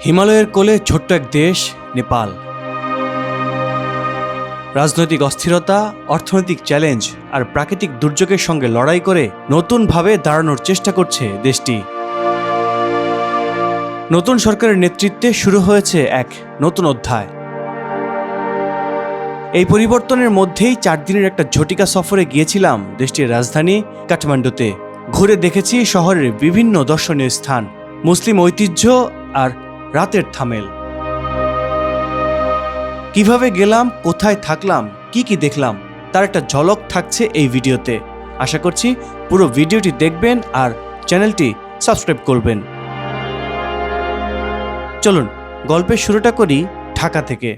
হিমালয়ের কোলে ছোট্ট এক দেশ নেপাল। রাজনৈতিক অস্থিরতা, অর্থনৈতিক চ্যালেঞ্জ আর প্রাকৃতিক দুর্যোগের সঙ্গে লড়াই করে নতুনভাবে দাঁড়ানোর চেষ্টা করছে দেশটি। নতুন সরকারের নেতৃত্বে শুরু হয়েছে এক নতুন অধ্যায়। এই পরিবর্তনের মধ্যেই 4 দিনের একটা ঝটিকা সফরে গিয়েছিলাম দেশটির রাজধানী কাঠমান্ডুতে। ঘুরে দেখেছি শহরের বিভিন্ন দর্শনীয় স্থান, মুসলিম ঐতিহ্য আর রাতের থামেল। কিভাবে গেলাম, কোথায় থাকলাম, কি দেখলাম, তার একটা ঝলক থাকছে এই ভিডিওতে। আশা করছি পুরো ভিডিওটি দেখবেন আর চ্যানেলটি সাবস্ক্রাইব করবেন। চলুন গল্পের শুরুটা করি ঢাকা থেকে।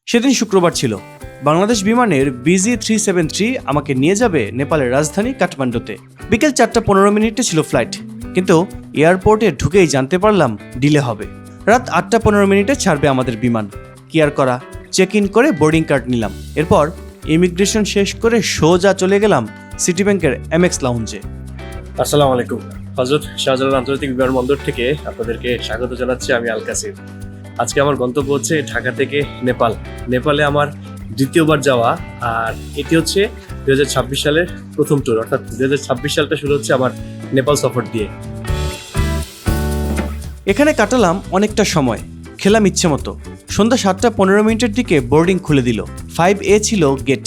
সেদিন শুক্রবার ছিল। বাংলাদেশ বিমানের BG373 আমাকে নিয়ে যাবে নেপালের রাজধানী কাঠমান্ডুতে। বিকেল 4:15 ছিল ফ্লাইট, কিন্তু এয়ারপোর্টে ঢুকেই জানতে পারলাম ডিলে হবে। রাত 8:15 ছাড়বে আমাদের বিমান। কি আর করা, চেক ইন করে বোর্ডিং কার্ড নিলাম। এরপর ইমিগ্রেশন শেষ করে সোজা চলে গেলাম সিটি ব্যাংকের MX লাউঞ্জে। আসসালামু আলাইকুম। হযরত শাহজালাল আন্তর্জাতিক বিমানবন্দর থেকে আপনাদেরকে স্বাগত জানাচ্ছি। আমি আল কাসিম। আজকে আমার গন্তব্য হচ্ছে ঢাকা থেকে নেপাল। নেপালে আমার দ্বিতীয়বার যাওয়া, আর এটি হচ্ছে 2026 সালের প্রথম ট্যুর। অর্থাৎ 2026 সালটা শুরু হচ্ছে আমার নেপাল সফর দিয়ে। এখানে কাটালাম অনেকটা সময়, খেলাম ইচ্ছে মতো। সন্ধ্যা 7:15 দিকে বোর্ডিং খুলে দিল। 5A ছিল গেট।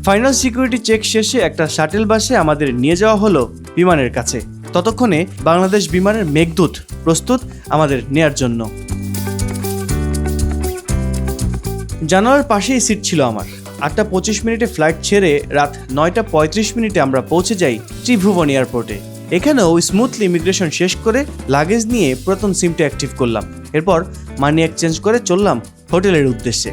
ফাইনাল সিকিউরিটি চেক শেষে একটা শাটেল বাসে আমাদের নিয়ে যাওয়া হলো বিমানের কাছে। ততক্ষণে বাংলাদেশ বিমানের মেঘদূত প্রস্তুত আমাদের নেয়ার জন্য। জানালার পাশেই সিট ছিল আমার। 8:25 ফ্লাইট ছেড়ে রাত 9:35 আমরা পৌঁছে যাই ত্রিভুবন এয়ারপোর্টে। এখানেও স্মুথলি ইমিগ্রেশন শেষ করে লাগেজ নিয়ে পুরাতন সিমটা অ্যাক্টিভ করলাম। এরপর মানি এক্সচেঞ্জ করে চললাম হোটেলের উদ্দেশ্যে।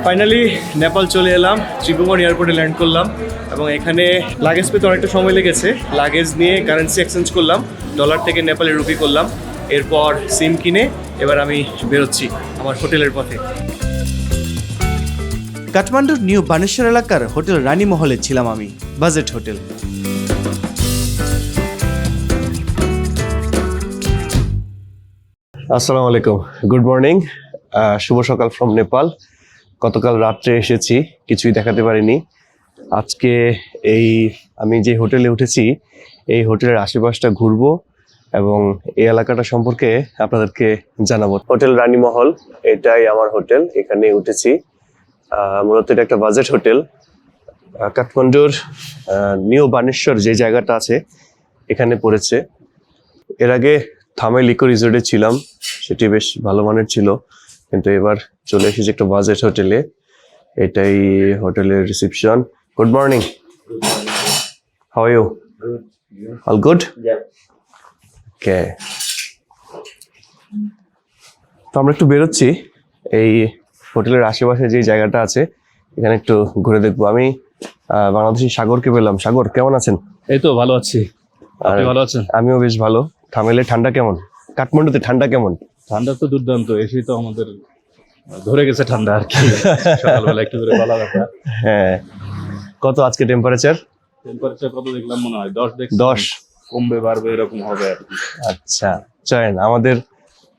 ফাইনালি নেপাল চলে এলাম, ত্রিভুবন এয়ারপোর্টে ল্যান্ড করলাম এবং এখানে লাগেজ পেতে অনেকটা সময় লেগেছে। লাগেজ নিয়ে কারেন্সি এক্সচেঞ্জ করলাম, ডলার থেকে নেপালে রুপি করলাম। এরপর সিম কিনে এবার আমি বেরোচ্ছি আমার হোটেলের পথে। কাঠমান্ডুর নিউ বানেশ্বর এলাকার হোটেল রানী মহলে ছিলাম আমি, বাজেট হোটেল। আসসালামু আলাইকুম, গুড মর্নিং, শুভ সকাল ফ্রম নেপাল। গতকাল রাত্রে এসেছি, কিছুই দেখাতে পারিনি। আজকে আমি যে হোটেলে উঠেছি এই হোটেলের আশেপাশটা ঘুরবো এবং এই এলাকাটা সম্পর্কে আপনাদেরকে জানাবো। হোটেল রানী মহল, এটাই আমার হোটেল, এখানে উঠেছি। মূলত এটা একটা বাজেট হোটেল। কাঠমান্ডুর নিউ বানেশ্বর যে জায়গাটা আছে এখানে পড়েছে। এর আগে থামেল ইকো রিসোর্টে ছিলাম, সেটি বেশ ভালো মানের ছিল, কিন্তু এবার চলে এসেছি একটা বাজেট হোটেলে। এটাই হোটেলের reception. Good morning, how are you? All good? Okay, তো আমরা একটু বেরোচ্ছি। এই হোটেলের আশেপাশে যে জায়গাটা আছে এখানে একটু ঘুরে দেখবো। আমি বাংলাদেশি সাগরকে পেলাম। সাগর, কেমন আছেন? এই তো ভালো আছি। আপনি ভালো আছেন? আমিও বেশ ভালো। থামেলে ঠান্ডা কেমন? কাঠমান্ডুতে ঠান্ডা কেমন? ঠান্ডা তো দুর্দান্ত, এসেই তো আমাদের ধরে গেছে ঠান্ডা আর কি। সকালবেলা একটু করে বলা কথা। হ্যাঁ, কত আজকে টেম্পারেচার? টেম্পারেচার কত দেখলাম, মনে হয় 10 10 কমবে বাড়বে এরকম হবে আর কি। আচ্ছা, চলেন আমাদের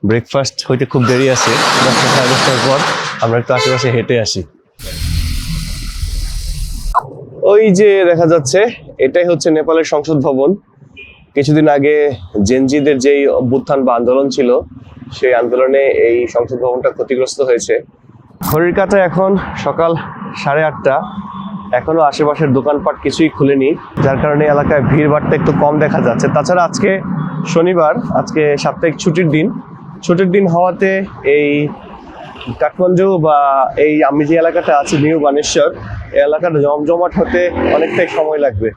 ব্রেকফাস্ট হইতে খুব দেরি আছে, 10টা সাড়ে 10টার পর আমরা একটু আশেপাশে হেঁটে আসি। ওই যে দেখা যাচ্ছে এটাই হচ্ছে নেপালের সংসদ ভবন। কিছুদিন আগে জেনজিদের যেই অভ্যুত্থান বা আন্দোলন ছিল সেই আন্দোলনে এই সংসদ ভবনটা ক্ষতিগ্রস্ত হয়েছে। ঘড়ির কাঁটায় এখন সকাল 8:30। এখনো আশেপাশের দোকানপাট কিছুই খুলেনি, যার কারণে এলাকায় ভিড় ভাড়টা একটু কম দেখা যাচ্ছে। তাছাড়া আজকে শনিবার, আজকে সাপ্তাহিক ছুটির দিন হওয়াতে এই কাঠমান্ডু বা আমি যে এলাকাটা আছি নিউ বানেশ্বর, এই এলাকাটা জমজমাট হতে অনেকটাই সময় লাগবে।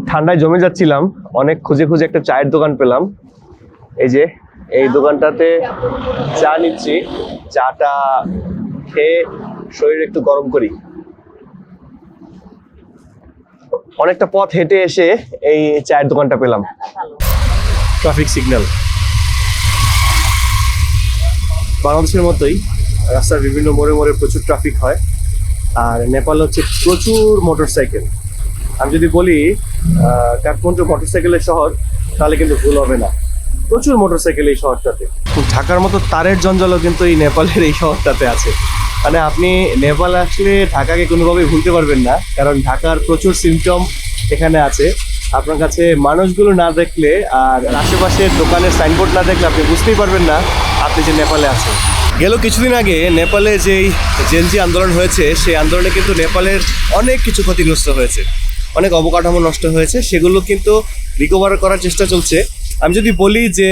ঠান্ডায় জমে যাচ্ছিলাম, অনেক খুঁজে একটা চায়ের দোকান পেলাম। এই যে এই দোকানটাতে চা নিচ্ছি, চাটা খেয়ে শরীর একটু গরম করি। অনেকটা পথ হেঁটে এসে এই চায়ের দোকানটা পেলাম। ট্রাফিক সিগন্যাল বাংলাদেশের মতোই রাস্তার বিভিন্ন মোড়ে প্রচুর ট্রাফিক হয়। আর নেপাল হচ্ছে প্রচুর মোটরসাইকেল। আমি যদি বলি কাঠমান্ডু মোটরসাইকেলের শহর, তাহলে কিন্তু ভুল হবে না। প্রচুর মোটরসাইকেল এই শহরটাতে। ঢাকার মতো তারের জঞ্জালও কিন্তু এই নেপালের এই শহরটাতে আছে। মানে আপনি নেপাল আসলে ঢাকাকে কোনোভাবেই ভুলতে পারবেন না, কারণ ঢাকার প্রচুর সিমটম এখানে আছে। আপনার কাছে মানুষগুলো না দেখলে আর আশেপাশের দোকানের সাইনবোর্ড না দেখলে আপনি বুঝতেই পারবেন না আপনি যে নেপালে আছেন। গেল কিছুদিন আগে নেপালে যেই জেনজি আন্দোলন হয়েছে, সেই আন্দোলনে কিন্তু নেপালের অনেক কিছু ক্ষতিগ্রস্ত হয়েছে, অনেক অবকাঠামো নষ্ট হয়েছে, সেগুলো কিন্তু রিকভার করার চেষ্টা চলছে। আমি যদি বলি যে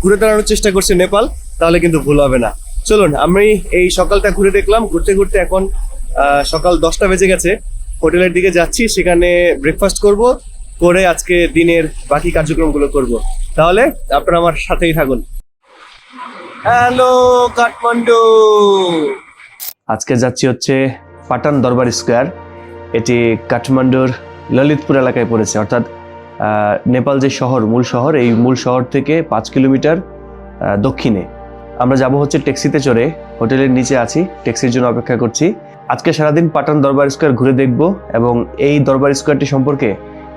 ঘুরে দাঁড়ানোর চেষ্টা করছে নেপাল, তাহলে কিন্তু ভুল হবে না। চলুন, আমি এই সকালটা ঘুরে দেখলাম। ঘুরতে ঘুরতে এখন সকাল 10টা বেজে গেছে। হোটেলের দিকে যাচ্ছি, সেখানে ব্রেকফাস্ট করে আজকে দিনের বাকি কার্যক্রমগুলো করব। তাহলে আপনারা আমার সাথেই থাকুন। হ্যালো কাঠমান্ডু। আজকে যাচ্ছি হচ্ছে পাটান দরবার স্কোয়ার। এটি কাঠমান্ডুর ললিতপুর এলাকায় পড়েছে, অর্থাৎ নেপাল যে শহর, মূল শহর, এই মূল শহর থেকে 5 কিলোমিটার দক্ষিণে। আমরা যাব হচ্ছে ট্যাক্সিতে চড়ে। হোটেলের নিচে আছি, ট্যাক্সির জন্য অপেক্ষা করছি। আজকে সারাদিন পাটান দরবার স্কোয়ার ঘুরে দেখব এবং এই দরবার স্কোয়ারটি সম্পর্কে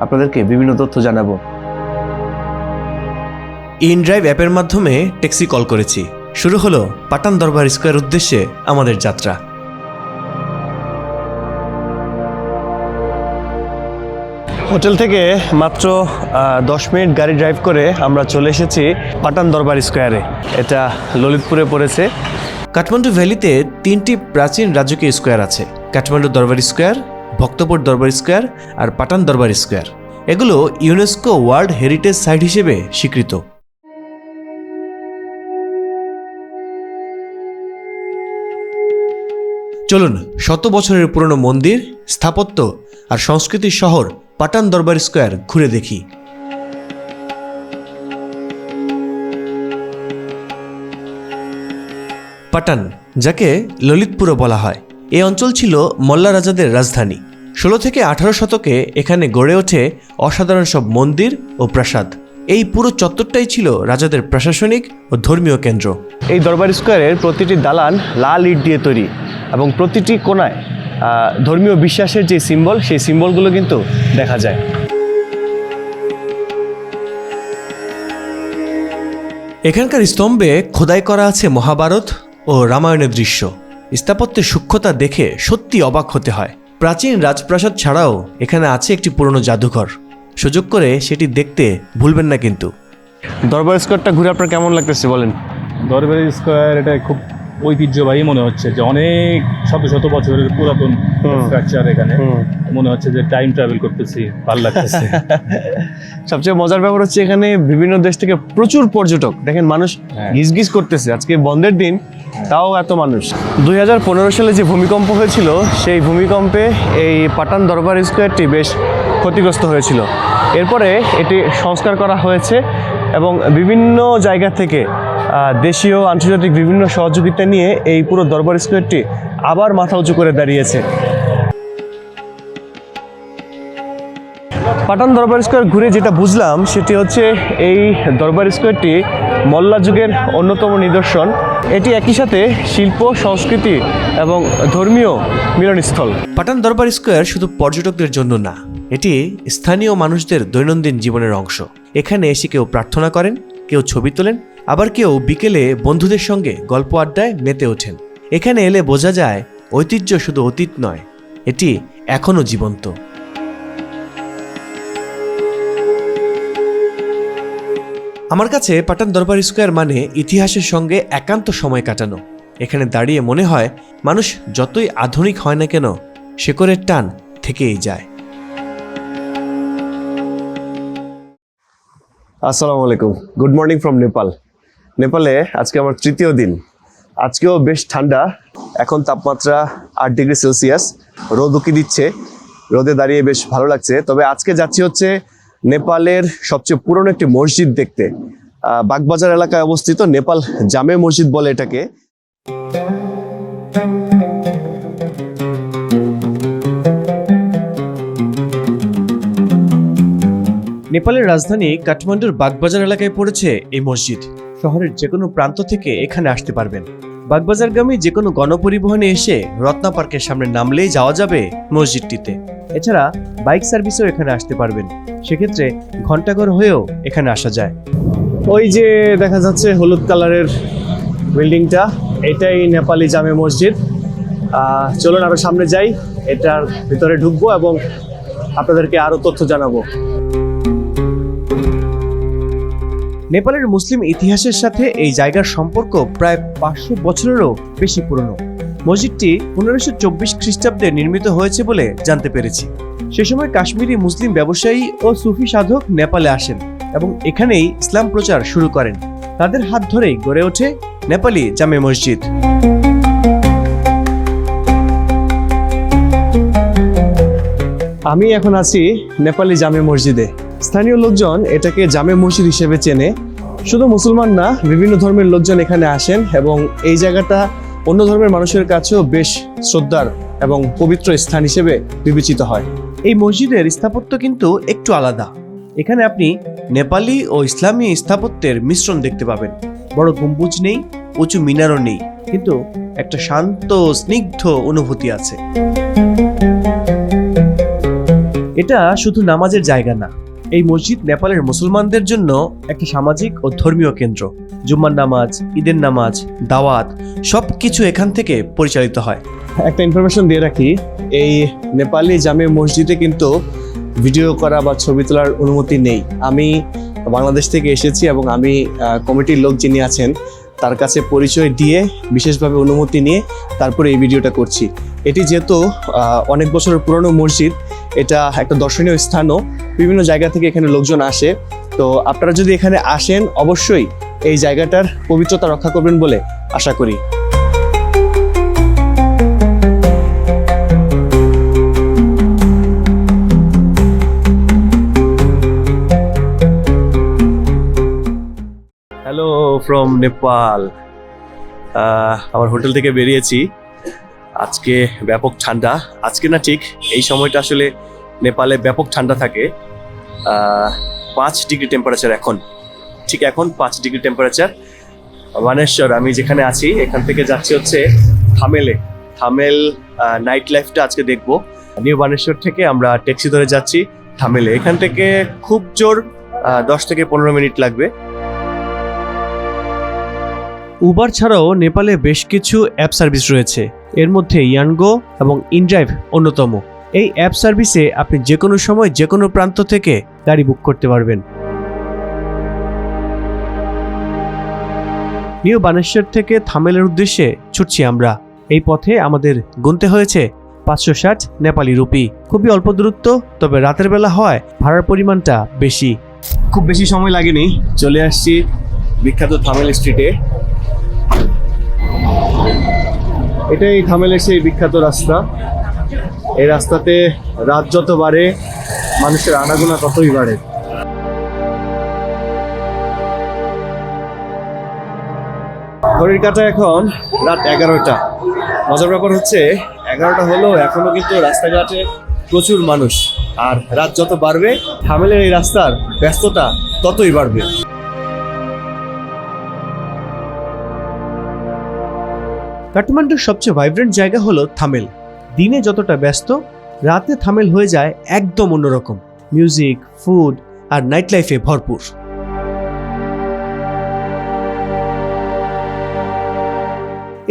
আপনাদেরকে বিভিন্ন তথ্য জানাবো। ইনড্রাইভ অ্যাপের মাধ্যমে ট্যাক্সি কল করেছি। শুরু হলো পাটান দরবার স্কোয়ার উদ্দেশ্যে আমাদের যাত্রা। হোটেল থেকে মাত্র 10 মিনিট গাড়ি ড্রাইভ করে আমরা চলে এসেছি পাটান দরবার স্কোয়ারে। এটা ললিতপুরে পড়েছে। কাঠমান্ডু ভ্যালিতে 3টি প্রাচীন রাজকীয় স্কোয়ার আছে: কাঠমান্ডু দরবার স্কোয়ার, ভক্তপুর দরবার স্কোয়ার আর পাটান দরবার স্কোয়ার। এগুলো ইউনেস্কো ওয়ার্ল্ড হেরিটেজ সাইট হিসেবে স্বীকৃত। চলুন শত বছরের পুরনো মন্দির, স্থাপত্য আর সংস্কৃতির শহর পাটান দরবার স্কোয়ার ঘুরে দেখি। পাটান, যাকে ললিতপুরও বলা হয়, এই অঞ্চল ছিল মল্লা রাজাদের রাজধানী। 16 থেকে 18 শতকে এখানে গড়ে ওঠে অসাধারণ সব মন্দির ও প্রাসাদ। এই পুরো চত্বরটাই ছিল রাজাদের প্রশাসনিক ও ধর্মীয় কেন্দ্র। এই দরবার স্কোয়ারের প্রতিটি দালান লাল ইট দিয়ে তৈরি এবং প্রতিটি কোণায় ধর্মীয় বিশ্বাসের যে সিম্বল, সেই সিম্বলগুলো কিন্তু দেখা যায়। এখানকার স্তম্ভে খোদাই করা আছে মহাভারত ও রামায়ণের দৃশ্য। স্থাপত্যের সূক্ষ্মতা দেখে সত্যি অবাক হতে হয়। প্রাচীন রাজপ্রাসাদ ছাড়াও এখানে আছে একটি পুরনো জাদুঘর। সুযোগ করে সেটি দেখতে ভুলবেন না কিন্তু। দরবার স্কোয়ারটা ঘুরে আপনার কেমন লাগতেছে বলেন? দরবার স্কোয়ার এটা খুব ঐতিহ্যবাহী মনে হচ্ছে, যে অনেক শত শত বছরের পুরাতন স্ট্রাকচার। এখানে মনে হচ্ছে যে টাইম ট্রাভেল করতেছি, ভালো লাগতেছে। সবচেয়ে মজার ব্যাপার হচ্ছে এখানে বিভিন্ন দেশ থেকে প্রচুর পর্যটক। দেখেন, মানুষ গিজগিজ করতেছে। আজকে বন্ধের দিন, তাও এত মানুষ। 2015 সালে যে ভূমিকম্প হয়েছিল, সেই ভূমিকম্পে এই পাটান দরবার স্কোয়ারটি বেশ ক্ষতিগ্রস্ত হয়েছিল। এরপরে এটি সংস্কার করা হয়েছে এবং বিভিন্ন জায়গা থেকে দেশীয় আন্তর্জাতিক বিভিন্ন সহযোগিতা নিয়ে এই পুরো দরবার স্কোয়ারটি আবার মাথা উঁচু করে দাঁড়িয়েছে। পাটান দরবার স্কোয়ার ঘুরে যেটা বুঝলাম, সেটি হচ্ছে এই দরবার স্কোয়ারটি মল্লা যুগের অন্যতম নিদর্শন। এটি একই সাথে শিল্প, সংস্কৃতি এবং ধর্মীয় মিলনস্থল। পাটান দরবার স্কোয়ার শুধু পর্যটকদের জন্য না, এটি স্থানীয় মানুষদের দৈনন্দিন জীবনের অংশ। এখানে এসে কেউ প্রার্থনা করেন, কেউ ছবি তোলেন, আবার কেউ বিকেলে বন্ধুদের সঙ্গে গল্প আড্ডায় মেতে ওঠেন। এখানে এলে বোঝা যায় ঐতিহ্য শুধু অতীত নয়, এটি এখনও জীবন্ত। আমার কাছে পাটান দরবার স্কোয়ার মানে ইতিহাসের সঙ্গে একান্ত সময় কাটানো। এখানে দাঁড়িয়ে মনে হয় মানুষ যতই আধুনিক হয় না কেন, শেকড়ের টান থেকেই যায়। আসসালামু আলাইকুম, গুড মর্নিং ফ্রম নেপাল। নেপালে আজকে আমার 3য় দিন। আজকেও বেশ ঠান্ডা। এখন তাপমাত্রা 8 ডিগ্রি সেলসিয়াস। রোদ উকি দিচ্ছে, রোদে দাঁড়িয়ে বেশ ভালো লাগছে। তবে আজকে যাচ্ছি হচ্ছে নেপালের সবচেয়ে পুরনো একটি মসজিদ দেখতে। বাগবাজার এলাকায় অবস্থিত নেপাল জামে মসজিদ বলে এটাকে। নেপালের রাজধানী কাঠমান্ডুর বাগবাজার এলাকায় পড়েছে এই মসজিদ। শহরের যে কোনো প্রান্ত থেকে এখানে আসতে পারবেন। বাগবাজারগামী যে কোনো গণপরিবহনে এসে রত্না পার্কের সামনে নামলেই যাওয়া যাবে মসজিদটিতে। এছাড়া বাইক সার্ভিসেও এখানে আসতে পারবেন, সেক্ষেত্রে ঘন্টাঘর হয়েও এখানে আসা যায়। ওই যে দেখা যাচ্ছে হলুদ কালারের বিল্ডিংটা, এটাই নেপালি জামে মসজিদ। চলুন আরো সামনে যাই, এটার ভিতরে ঢুকবো এবং আপনাদেরকে আরো তথ্য জানাবো। নেপালের মুসলিম ইতিহাসের সাথে এই জায়গার সম্পর্ক প্রায় 500 বছরেরও বেশি পুরনো। মসজিদটি 1524 খ্রিস্টাব্দে নির্মিত হয়েছে বলে জানতে পেরেছি। সে সময় কাশ্মীরি মুসলিম ব্যবসায়ী ও সুফি সাধক নেপালে আসেন এবং এখানেই ইসলাম প্রচার শুরু করেন। তাদের হাত ধরেই গড়ে ওঠে নেপালি জামে মসজিদ। আমি এখন আছি নেপালি জামে মসজিদে। স্থানীয় লোকজন এটাকে জামে মসজিদ হিসেবে চেনে। শুধু মুসলমান না, বিভিন্ন ধর্মের লোকজন এখানে আসেন এবং এই জায়গাটা অন্য ধর্মের মানুষের কাছেও বেশ শ্রদ্ধার এবং পবিত্র স্থান হিসেবে বিবেচিত হয়। এই মসজিদের স্থাপত্য কিন্তু একটু আলাদা। এখানে আপনি নেপালি ও ইসলামী স্থাপত্যের মিশ্রণ দেখতে পাবেন। বড় গম্বুজ নেই, উঁচু মিনারও নেই, কিন্তু একটা শান্ত স্নিগ্ধ অনুভূতি আছে। এটা শুধু নামাজের জায়গা না, এই মসজিদ নেপালের মুসলমানদের জন্য একটা সামাজিক ও ধর্মীয় কেন্দ্র। জুম্মার নামাজ, ঈদের নামাজ, দাওয়াত সবকিছু এখান থেকে পরিচালিত হয়। একটা ইনফরমেশন দিয়ে রাখি, এই নেপালি জামে মসজিদে কিন্তু ভিডিও করা বা ছবি তোলার অনুমতি নেই। আমি বাংলাদেশ থেকে এসেছি এবং আমি কমিটির লোক যিনি আছেন তার কাছে পরিচয় দিয়ে বিশেষভাবে অনুমতি নিয়ে তারপরে এই ভিডিওটা করছি। এটি যেহেতু অনেক বছরের পুরনো মসজিদ, এটা একটা দর্শনীয় স্থানও, বিভিন্ন জায়গা থেকে এখানে লোকজন আসে। তো আপনারা যদি এখানে আসেন অবশ্যই এই জায়গাটার পবিত্রতা রক্ষা করবেন বলে আশা করি। Hello from Nepal. আমার হোটেল থেকে বেরিয়েছি। আজকে ব্যাপক ঠান্ডা। আজকে না, ঠিক এই সময়টা আসলে নেপালে ব্যাপক ঠান্ডা থাকে। 5 ডিগ্রি টেম্পারেচার এখন, ঠিক এখন 5 ডিগ্রি টেম্পারেচার। বানেশ্বর, আমি যেখানে আছি এখান থেকে যাচ্ছি হচ্ছে থামেলে। থামেল নাইট লাইফটা আজকে দেখবো। নিউ বানেশ্বর থেকে আমরা ট্যাক্সি ধরে যাচ্ছি থামেলে। এখান থেকে খুব জোর 10 থেকে 15 মিনিট লাগবে। উবার ছাড়াও নেপালে বেশ কিছু অ্যাপ সার্ভিস রয়েছে। এর মধ্যে ইয়ানগো এবং ইনড্রাইভ অন্যতম। এই অ্যাপ সার্ভিসে আপনি যে কোনো সময় যে কোনো প্রান্ত থেকে গাড়ি বুক করতে পারবেন। নিউ বানেশ্বর থেকে থামেলের উদ্দেশ্যে ছুটছি আমরা। এই পথে আমাদের গুনতে হয়েছে 560 নেপালি রুপি। খুবই অল্প দূরত্ব, তবে রাতের বেলা হয় ভাড়ার পরিমাণটা বেশি। খুব বেশি সময় লাগেনি, চলে আসছি বিখ্যাত থামেল স্ট্রিটে। এটাই থামেলের সেই বিখ্যাত রাস্তা। এই রাস্তাতে রাত যত বাড়ে মানুষের আনাগোনা ততই বাড়ে। ঘড়ির কাঁটা এখন রাত 11টা। মজার ব্যাপার হচ্ছে 11টা হলেও এখনো কিন্তু রাস্তাঘাটে প্রচুর মানুষ, আর রাত যত বাড়বে থামেলের এই রাস্তার ব্যস্ততা ততই বাড়বে। কাঠমান্ডুর সবচেয়ে ভাইব্রেন্ট জায়গা হলো থামেল। দিনে যতটা ব্যস্ত, রাতে থামেল হয়ে যায় একদম অন্যরকম। মিউজিক, ফুড আর নাইট লাইফে ভরপুর।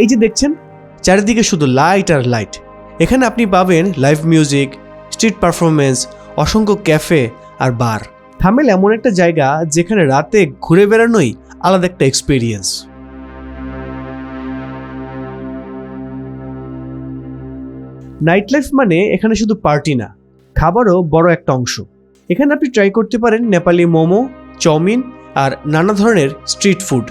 এই যে দেখছেন, চারিদিকে শুধু লাইট আর লাইট। এখানে আপনি পাবেন লাইভ মিউজিক, স্ট্রিট পারফরমেন্স, অসংখ্য ক্যাফে আর বার। থামেল এমন একটা জায়গা যেখানে রাতে ঘুরে বেড়ানোই আলাদা একটা এক্সপিরিয়েন্স। নাইট লাইফ মানে এখানে শুধু পার্টি না, খাবারও বড় একটা অংশ। এখানে আপনি ট্রাই করতে পারেন নেপালি মোমো, চাউমিন আর নানা ধরনের স্ট্রিট ফুড।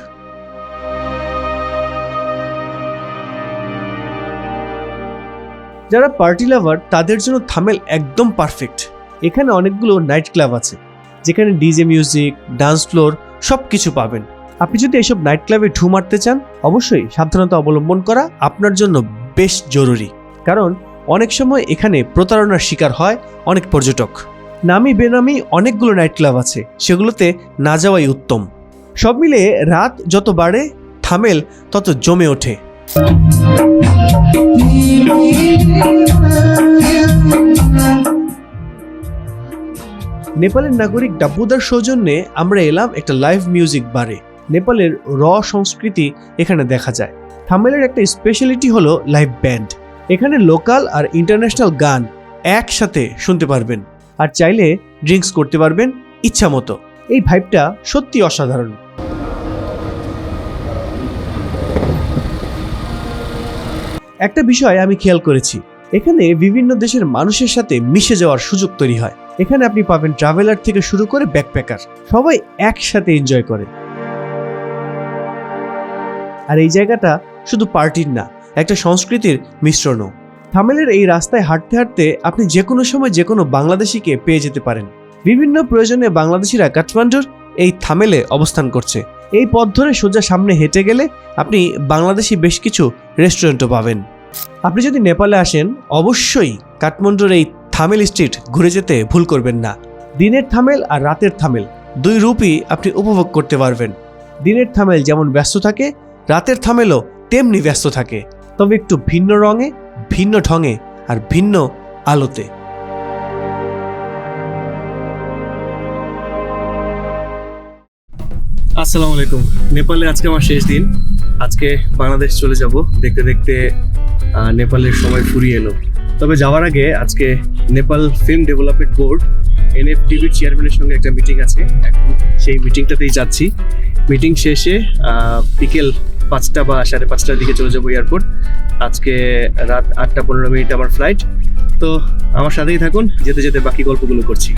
যারা পার্টি লাভার তাদের জন্য থামেল একদম পারফেক্ট। এখানে অনেকগুলো নাইট ক্লাব আছে যেখানে ডিজে মিউজিক, ডান্স ফ্লোর সব কিছু পাবেন। আপনি যদি এসব নাইট ক্লাবে ঢু মারতে চান, অবশ্যই সাবধানতা অবলম্বন করা আপনার জন্য বেশ জরুরি, কারণ অনেক সময় এখানে প্রতারণার শিকার হয় অনেক পর্যটক। নামি বেনামি অনেকগুলো নাইট ক্লাব আছে, সেগুলোতে না যাওয়াই উত্তম। সব মিলে রাত যত বাড়ে থামেল তত জমে ওঠে। নেপালের নাগরিক ডাব্বুদার সৌজন্যে আমরা এলাম একটা লাইভ মিউজিক বারে। নেপালের সংস্কৃতি এখানে দেখা যায়। থামেলের একটা স্পেশালিটি হলো লাইভ ব্যান্ড। এখানে লোকাল আর ইন্টারন্যাশনাল গান একসাথে শুনতে পারবেন, আর চাইলে ড্রিঙ্কস করতে পারবেন ইচ্ছা মতো। এই ভাইবটা সত্যি অসাধারণ। একটা বিষয় আমি খেয়াল করেছি, এখানে বিভিন্ন দেশের মানুষের সাথে মিশে যাওয়ার সুযোগ তৈরি হয়। এখানে আপনি পাবেন ট্রাভেলার থেকে শুরু করে ব্যাকপ্যাকার, সবাই একসাথে এনজয় করে। আর এই জায়গাটা শুধু পার্টির না, একটা সংস্কৃতির মিশ্রণও। থামেলের এই রাস্তায় হাঁটতে হাঁটতে আপনি যে কোনো সময় যে কোনো বাংলাদেশিকে পেয়ে যেতে পারেন। বিভিন্ন প্রয়োজনে বাংলাদেশিরা কাঠমান্ডুর এই থামেলে অবস্থান করছে। এই পথ ধরে সোজা সামনে হেঁটে গেলে আপনি বাংলাদেশি বেশ কিছু রেস্টুরেন্টও পাবেন। আপনি যদি নেপালে আসেন অবশ্যই কাঠমান্ডুর এই থামেল স্ট্রিট ঘুরে যেতে ভুল করবেন না। দিনের থামেল আর রাতের থামেল দুই রূপই আপনি উপভোগ করতে পারবেন। দিনের থামেল যেমন ব্যস্ত থাকে, রাতের থামেলও তেমনি ব্যস্ত থাকে, তবে একটু ভিন্ন রঙে, ভিন্ন ঢঙে আর ভিন্ন আলোতে। আসসালামু আলাইকুম। নেপালে আজকে আমার শেষ দিন। আজকে বাংলাদেশ চলে যাব। দেখতে দেখতে নেপালের সময় ফুরিয়ে এলো। তবে যাওয়ার আগে আজকে Nepal film development board NFDB চেয়ারম্যানের সঙ্গে একটা মিটিং আছে। এখন সেই মিটিংটাতেই যাচ্ছি। মিটিং শেষে বিকেল 5টা বা 5:30টার দিকে চলে যাবো এয়ারপোর্ট। আজকে রাত 8:15 আমার ফ্লাইট। তো আমার সাথেই থাকুন, যেতে যেতে বাকি গল্পগুলো করছি।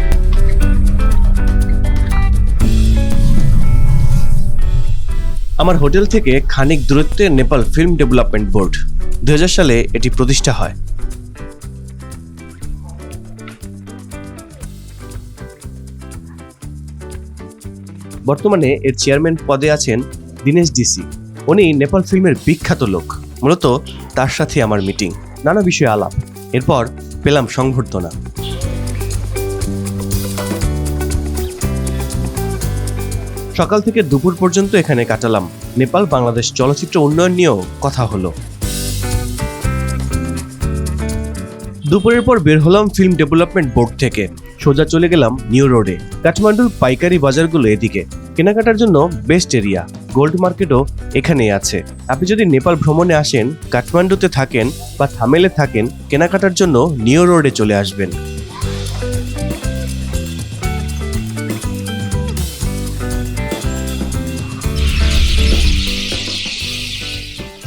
আমার হোটেল থেকে খানিক দূরত্বে নেপাল ফিল্ম ডেভেলপমেন্ট বোর্ড। 2000 সালে এটি প্রতিষ্ঠা হয়। বর্তমানে এর চেয়ারম্যান পদে আছেন দীনেশ ডিসি। উনি নেপাল ফিল্মের বিখ্যাত লোক। মূলত তার সাথে আমার মিটিং, নানা বিষয়ে আলাপ। এরপর পেলাম সংবর্ধনা। সকাল থেকে দুপুর পর্যন্ত এখানে কাটালাম। নেপাল বাংলাদেশ চলচ্চিত্র উন্নয়ন নিয়েও কথা হলো। দুপুরের পর বের হলাম ফিল্ম ডেভেলপমেন্ট বোর্ড থেকে। সোজা চলে গেলাম নিউ রোডে। কাঠমান্ডুর পাইকারি বাজারগুলো এদিকে, কেনাকাটার জন্য বেস্ট এরিয়া। গোল্ড মার্কেটও এখানেই আছে। আপনি যদি নেপাল ভ্রমণে আসেন, কাঠমান্ডুতে থাকেন বা থামেলে থাকেন, কেনাকাটার জন্য নিউ রোডে চলে আসবেন।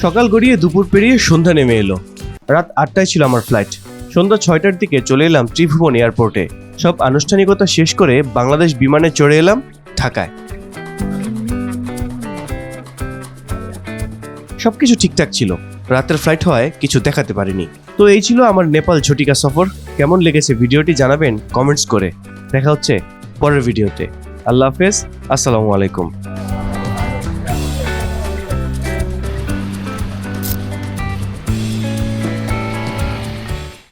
সকাল গড়িয়ে দুপুর পেরিয়ে সন্ধ্যা নেমে এলো। রাত 8টায় ছিল আমার ফ্লাইট। সন্ধ্যা 6টার দিকে চলে এলাম ত্রিভুবন এয়ারপোর্টে। সব আনুষ্ঠানিকতা শেষ করে বাংলাদেশ বিমানে চড়ে এলাম ঢাকায়। সবকিছু ঠিকঠাক ছিল। রাতের ফ্লাইট হওয়ায় কিছু দেখাতে পারিনি। তো এই ছিল আমার নেপাল ঝটিকা সফর। কেমন লেগেছে ভিডিওটি জানাবেন কমেন্টস করে। দেখা হচ্ছে পরের ভিডিওতে। আল্লাহ হাফেজ, আসসালামু আলাইকুম।